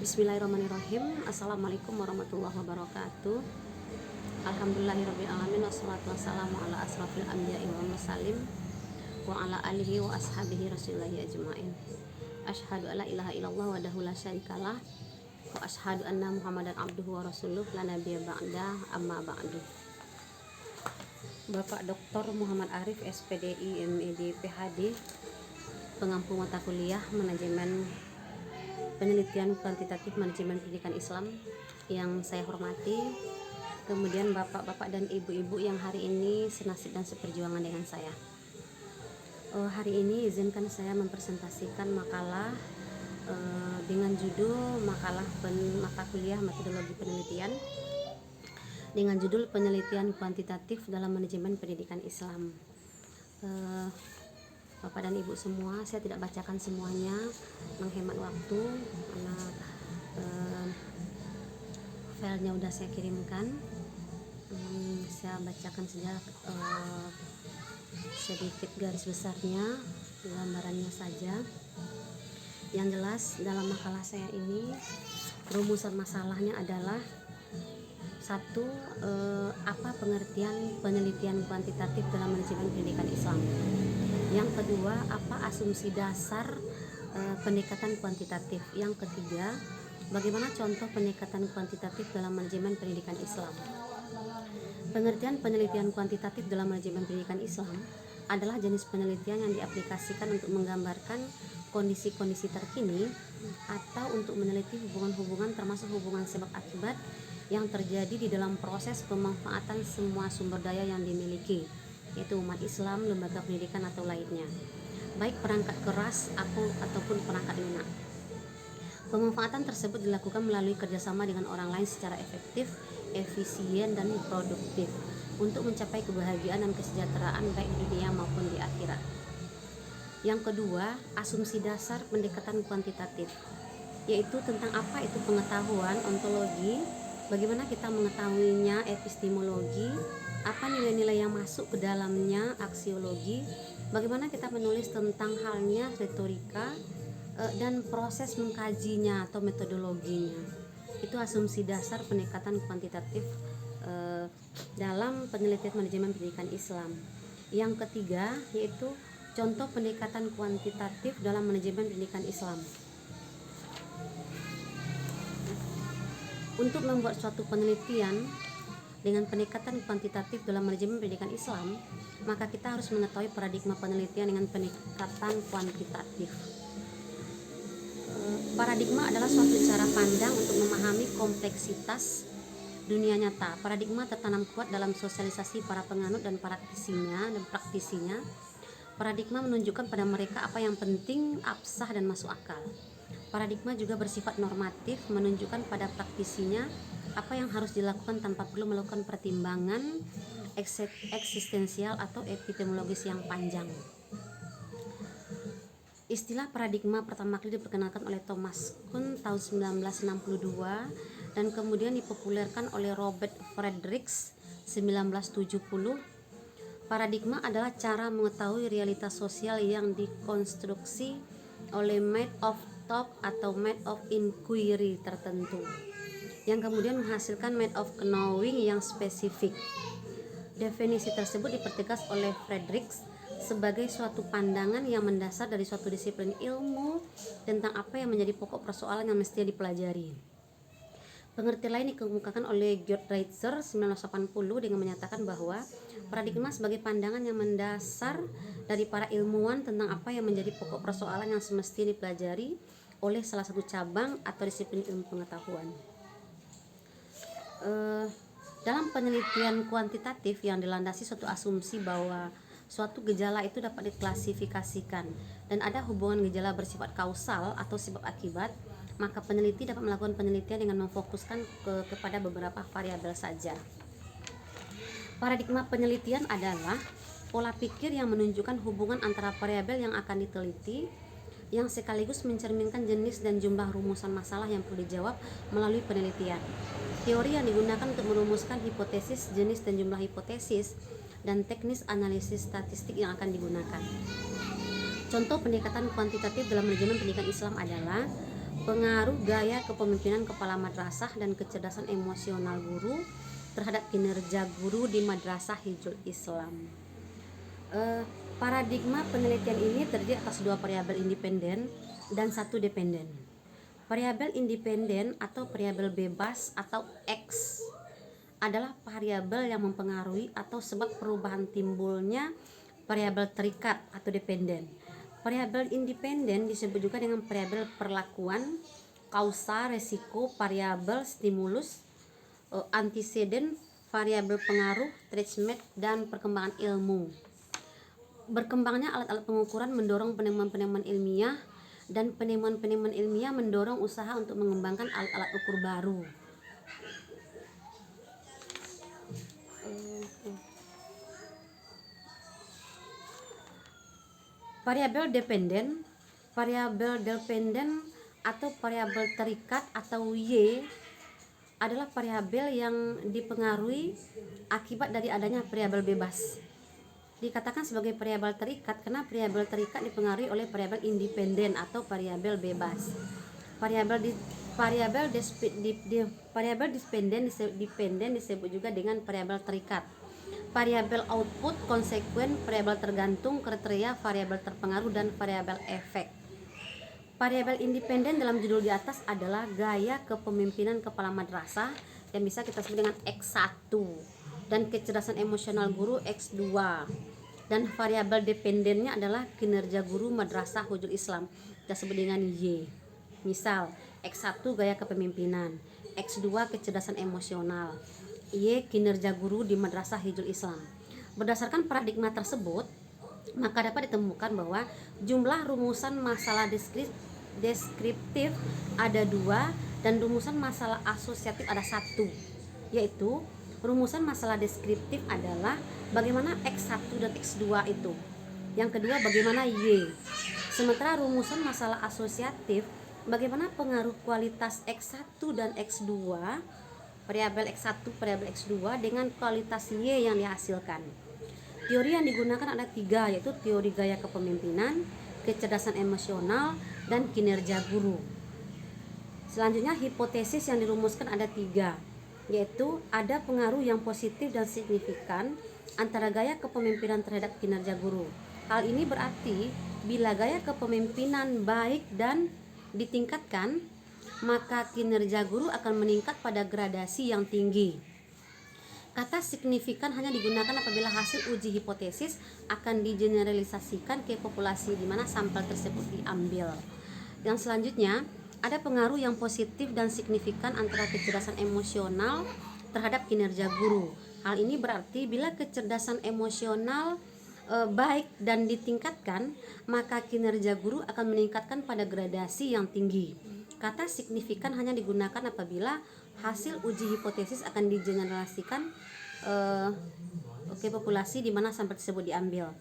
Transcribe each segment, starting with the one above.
Bismillahirrahmanirrahim. Assalamualaikum warahmatullahi wabarakatuh. Alhamdulillahirabbil alamin wassalatu wassalamu ala asrafil anbiya'i wal mursalin wa ala alihi wa ashabihi rasulillahi ajmain. Asyhadu alla ilaha illallah wahdahu la syarikalah wa asyhadu anna Muhammadan abduhu wa rasuluh la nabiyya ba'da amma ba'du. Bapak Dr. Muhammad Arif SPDI MED PhD, pengampu mata kuliah manajemen penelitian kuantitatif manajemen pendidikan Islam yang saya hormati, kemudian bapak-bapak dan ibu-ibu yang hari ini senasib dan seperjuangan dengan saya. Hari ini izinkan saya mempresentasikan makalah dengan judul makalah mata kuliah metodologi penelitian dengan judul penelitian kuantitatif dalam manajemen pendidikan Islam. Bapak dan ibu semua, saya tidak bacakan semuanya, menghemat waktu karena filenya udah saya kirimkan. Saya bacakan saja sedikit garis besarnya, gambarannya saja. Yang jelas dalam makalah saya ini rumusan masalahnya adalah satu, apa pengertian penelitian kuantitatif dalam manajemen pendidikan Islam. Yang kedua, apa asumsi dasar pendekatan kuantitatif. Yang ketiga, bagaimana contoh pendekatan kuantitatif dalam manajemen pendidikan Islam. Pengertian penelitian kuantitatif dalam manajemen pendidikan Islam adalah jenis penelitian yang diaplikasikan untuk menggambarkan kondisi-kondisi terkini atau untuk meneliti hubungan-hubungan termasuk hubungan sebab akibat yang terjadi di dalam proses pemanfaatan semua sumber daya yang dimiliki, yaitu umat Islam, lembaga pendidikan atau lainnya, baik perangkat keras ataupun perangkat lunak. Pemanfaatan tersebut dilakukan melalui kerjasama dengan orang lain secara efektif, efisien, dan produktif untuk mencapai kebahagiaan dan kesejahteraan baik di dunia maupun di akhirat. Yang kedua, asumsi dasar pendekatan kuantitatif, yaitu tentang apa itu pengetahuan, ontologi, bagaimana kita mengetahuinya, epistemologi, apa nilai-nilai yang masuk ke dalamnya, aksiologi, bagaimana kita menulis tentang halnya, retorika, dan proses mengkajinya atau metodologinya. Itu asumsi dasar pendekatan kuantitatif dalam penelitian manajemen pendidikan Islam. Yang ketiga, yaitu contoh pendekatan kuantitatif dalam manajemen pendidikan Islam. Untuk membuat suatu penelitian dengan pendekatan kuantitatif dalam manajemen pendidikan Islam, maka kita harus mengetahui paradigma penelitian dengan pendekatan kuantitatif. Paradigma adalah suatu cara pandang untuk memahami kompleksitas dunia nyata. Paradigma tertanam kuat dalam sosialisasi para penganut dan praktisinya. Paradigma menunjukkan pada mereka apa yang penting, absah, dan masuk akal. Paradigma juga bersifat normatif, menunjukkan pada praktisinya apa yang harus dilakukan tanpa perlu melakukan pertimbangan eksistensial atau epistemologis yang panjang. Istilah paradigma pertama kali diperkenalkan oleh Thomas Kuhn tahun 1962 dan kemudian dipopulerkan oleh Robert Friedrichs 1970. Paradigma adalah cara mengetahui realitas sosial yang dikonstruksi oleh method of thought atau method of inquiry tertentu, yang kemudian menghasilkan method of knowing yang spesifik. Definisi tersebut dipertegas oleh Friedrichs sebagai suatu pandangan yang mendasar dari suatu disiplin ilmu tentang apa yang menjadi pokok persoalan yang mestinya dipelajari. Pengertian lain dikemukakan oleh Georg Reitzer 1980 dengan menyatakan bahwa paradigma sebagai pandangan yang mendasar dari para ilmuwan tentang apa yang menjadi pokok persoalan yang semestinya dipelajari oleh salah satu cabang atau disiplin ilmu pengetahuan. Dalam penelitian kuantitatif yang dilandasi suatu asumsi bahwa suatu gejala itu dapat diklasifikasikan dan ada hubungan gejala bersifat kausal atau sebab akibat, maka peneliti dapat melakukan penelitian dengan memfokuskan kepada beberapa variabel saja. Paradigma penelitian adalah pola pikir yang menunjukkan hubungan antara variabel yang akan diteliti, yang sekaligus mencerminkan jenis dan jumlah rumusan masalah yang perlu dijawab melalui penelitian. Teori yang digunakan untuk merumuskan hipotesis, jenis dan jumlah hipotesis, dan teknis analisis statistik yang akan digunakan. Contoh pendekatan kuantitatif dalam manajemen pendidikan Islam adalah pengaruh gaya kepemimpinan kepala madrasah dan kecerdasan emosional guru terhadap kinerja guru di Madrasah Hijul Islam. Paradigma penelitian ini terdiri atas dua variabel independen dan satu dependen. Variabel independen atau variabel bebas atau X adalah variabel yang mempengaruhi atau sebab perubahan timbulnya variabel terikat atau dependen. Variabel independen disebut juga dengan variabel perlakuan, kausa, resiko, variabel stimulus, antecedent, variabel pengaruh, treatment, dan perkembangan ilmu. Berkembangnya alat-alat pengukuran mendorong penemuan-penemuan ilmiah, dan penemuan-penemuan ilmiah mendorong usaha untuk mengembangkan alat-alat ukur baru. Variabel dependen atau variabel terikat atau Y adalah variabel yang dipengaruhi akibat dari adanya variabel bebas. Dikatakan sebagai variabel terikat karena variabel terikat dipengaruhi oleh variabel independen atau variabel bebas. Variabel dependen disebut juga dengan variabel terikat. Variabel output, konsekuen, variabel tergantung, kriteria, variabel terpengaruh, dan variabel efek. Variabel independen dalam judul di atas adalah gaya kepemimpinan kepala madrasah yang bisa kita sebut dengan X1 dan kecerdasan emosional guru X2. Dan variabel dependennya adalah kinerja guru Madrasah Hijul Islam, kita sebut dengan Y. Misal, X1 gaya kepemimpinan, X2 kecerdasan emosional, Y kinerja guru di Madrasah Hijul Islam. Berdasarkan paradigma tersebut, maka dapat ditemukan bahwa jumlah rumusan masalah deskriptif ada 2 dan rumusan masalah asosiatif ada 1, yaitu rumusan masalah deskriptif adalah bagaimana X1 dan X2 itu. Yang kedua bagaimana Y. Sementara rumusan masalah asosiatif bagaimana pengaruh kualitas X1 dan X2, variabel X1, variabel X2 dengan kualitas Y yang dihasilkan. Teori yang digunakan ada 3, yaitu teori gaya kepemimpinan, kecerdasan emosional, dan kinerja guru. Selanjutnya hipotesis yang dirumuskan ada 3, yaitu ada pengaruh yang positif dan signifikan antara gaya kepemimpinan terhadap kinerja guru. Hal ini berarti bila gaya kepemimpinan baik dan ditingkatkan, maka kinerja guru akan meningkat pada gradasi yang tinggi. Kata signifikan hanya digunakan apabila hasil uji hipotesis akan digeneralisasikan ke populasi di mana sampel tersebut diambil. Yang selanjutnya, ada pengaruh yang positif dan signifikan antara kecerdasan emosional terhadap kinerja guru. Hal ini berarti bila kecerdasan emosional baik dan ditingkatkan, maka kinerja guru akan meningkatkan pada gradasi yang tinggi. Kata signifikan hanya digunakan apabila hasil uji hipotesis akan digeneralisasikan ke populasi di mana sampel tersebut diambil.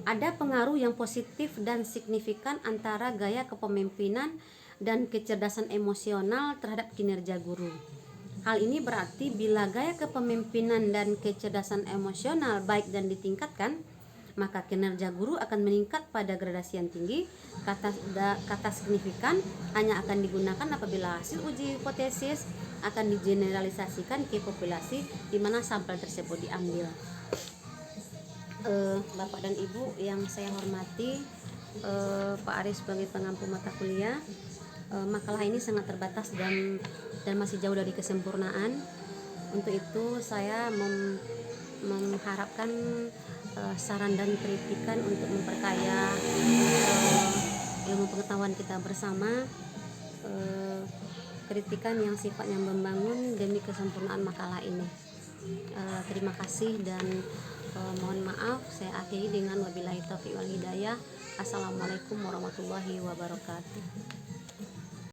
Ada pengaruh yang positif dan signifikan antara gaya kepemimpinan dan kecerdasan emosional terhadap kinerja guru. Hal ini berarti bila gaya kepemimpinan dan kecerdasan emosional baik dan ditingkatkan, maka kinerja guru akan meningkat pada gradasi yang tinggi. Kata signifikan hanya akan digunakan apabila hasil uji hipotesis akan digeneralisasikan ke populasi di mana sampel tersebut diambil. Bapak dan Ibu yang saya hormati, Pak Aris sebagai pengampu mata kuliah, makalah ini sangat terbatas dan masih jauh dari kesempurnaan. Untuk itu saya mengharapkan saran dan kritikan untuk memperkaya ilmu pengetahuan kita bersama, kritikan yang sifatnya membangun demi kesempurnaan makalah ini. Terima kasih dan mohon maaf, saya akhiri dengan wabillahi taufiq wal hidayah. Assalamualaikum warahmatullahi wabarakatuh.